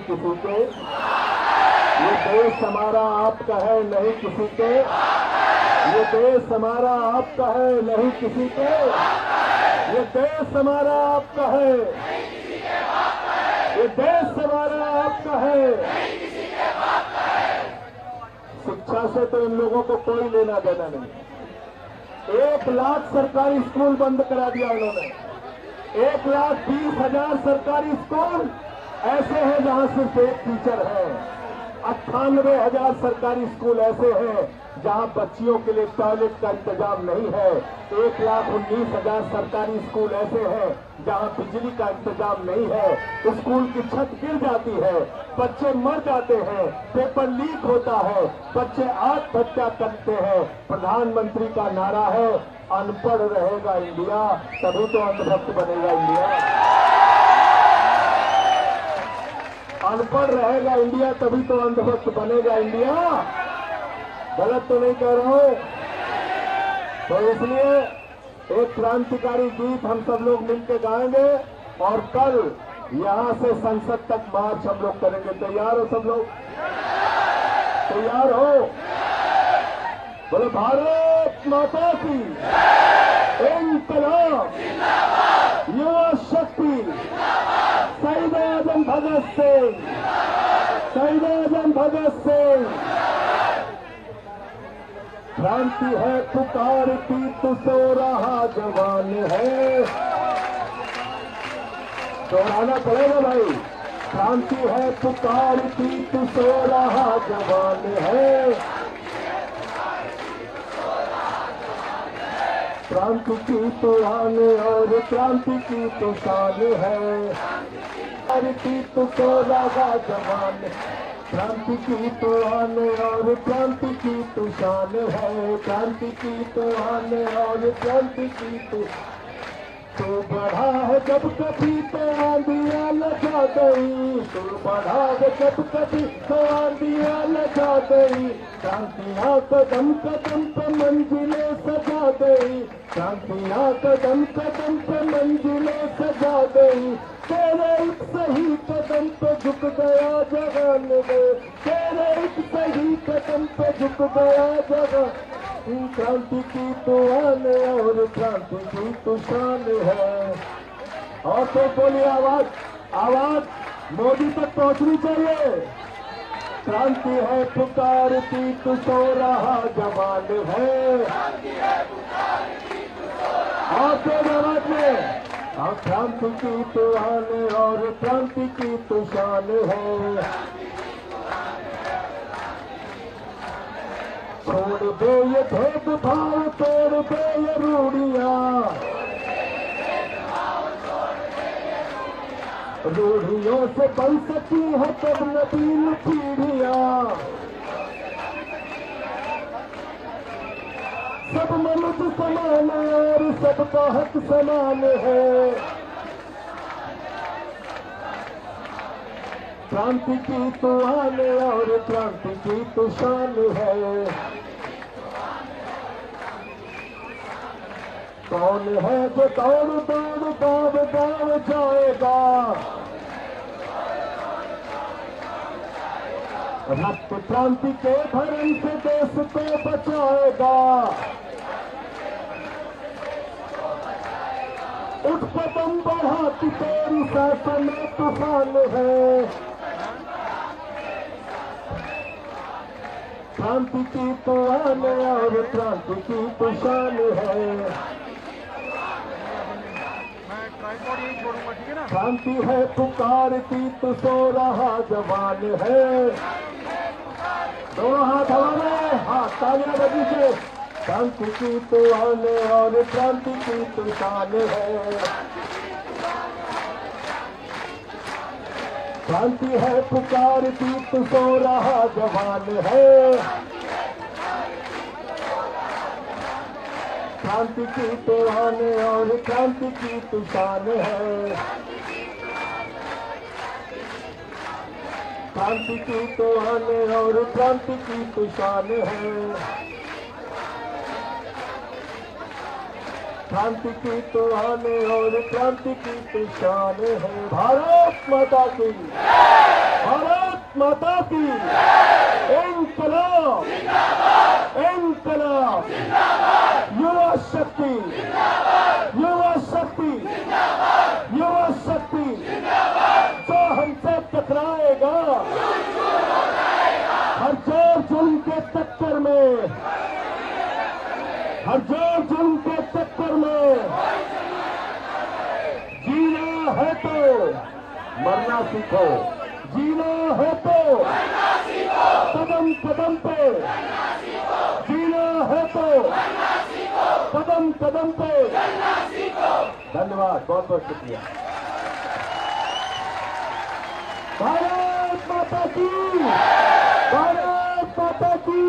किसी के। ये देश हमारा आपका है, नहीं किसी के। ये देश हमारा आपका है, नहीं किसी के। ये देश हमारा आपका है, ये देश हमारा आपका है। शिक्षा से तो इन लोगों को कोई लेना देना नहीं। 1 लाख सरकारी स्कूल बंद करा दिया इन्होंने। 1,20,000 सरकारी स्कूल ऐसे हैं जहां सिर्फ एक टीचर है। 98,000 सरकारी स्कूल ऐसे हैं जहां बच्चियों के लिए टॉयलेट का इंतजाम नहीं है। 1,19,000 सरकारी स्कूल ऐसे हैं जहां बिजली का इंतजाम नहीं है। स्कूल की छत गिर जाती है, बच्चे मर जाते हैं, पेपर लीक होता है, बच्चे आत्महत्या करते हैं। प्रधानमंत्री का नारा है, अनपढ़ रहेगा इंडिया, तभी तो अंधभक्त बनेगा इंडिया। अनपढ़ रहेगा इंडिया, तभी तो अंधभक्त बनेगा इंडिया। गलत तो नहीं कह रहा हूं। तो इसलिए एक क्रांतिकारी गीत हम सब लोग मिलकर गाएंगे और कल यहां से संसद तक मार्च हम लोग करेंगे। तैयार हो सब लोग? तैयार हो? बोले भारत माता की इंकलाब, युवा शक्ति, शहीद आजम भगत सिंह, शहीद आजम भगत सिंह। क्रांति है पुकारती तू सो रहा जवान है। दोहराना पड़ेगा भाई। क्रांति है पुकारती तू सो रहा जवान है। क्रांति की तो आन और क्रांति की तो शान है। क्रांति तो सो रहा जवान, क्रांति की तो आन और क्रांति की तो शान है। क्रांति की तो आन और क्रांति की तो बढ़ा है जब कभी तो आंधियां लगा गई। तो बढ़ा है जब कभी तो आंधियां लगा गई। क्रांतियां कदम कदम पे मंजिलें सजा गई। क्रांतियां कदम कदम पे मंजिलें सजा गई। तेरे एक सही कदम पे झुक गया जहान में। तेरे एक सही कदम पे झुक गया जहान। क्रांति की तो आन और क्रांति की तो शान है। और तो बोलिए, आवाज आवाज मोदी तक पहुंचनी चाहिए। क्रांति है पुकारती तू सो रहा जवान है। और तो आवाज में क्रांति की तो आन और क्रांति की तो शान है। छोड़ दे ये भेदभाव, तोड़ दे ये रूढ़ियां। रूढ़ियों से बन सकी है तब नवीन पीढ़ियां। सब मनुष्य समान और सबका हक समान है। क्रांति की तो आन और क्रांति की तो शान है। कौन है जो दौड़ दौड़ गाँव गाँव जाएगा। रक्त क्रांति के भरम से देश को बचाएगा। उठ कदम बढ़ाती तेरी शासन तूफान है। क्रांति की तो आन और क्रांति की तो शान है। क्रांति है पुकारती तू सो रहा जवान है। दोनों हाथ हवा में, हाथ तालियां बजी से। क्रांति की तो आन और क्रांति की तो शान है। क्रांति है पुकारती तू सो रहा जवान है। क्रांति की तो आन और क्रांति की तो शान है। क्रांति की तो आन और क्रांति की तो शान है। क्रांति की तो आने और क्रांति की तो शान है। भारत माता की। माता की इंकलाब इंकलाब। युवा शक्ति युवा शक्ति युवा शक्ति। जो हमसे टकराएगा हर जोर जुल्म के चक्कर में, हर जोर जुल्म के चक्कर में जीना है तो मरना सीखो, जीना है तो कदम कदम पे, जीना है तो कदम कदम पे। धन्यवाद, बहुत बहुत शुक्रिया। भारत माता की, भारत माता की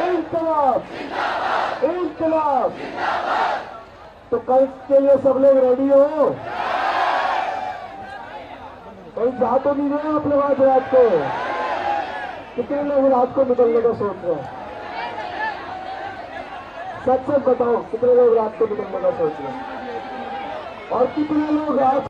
इंकलाब इंकलाब। तो कल के लिए सब लोग रेडी हो? कहीं जा तो नहीं रहे आप लोग आज रात को? कितने लोग रात को निकलने का सोच रहे हैं? सच सच बताओ, कितने लोग रात को निकलने का सोच रहे हैं? और कितने लोग रात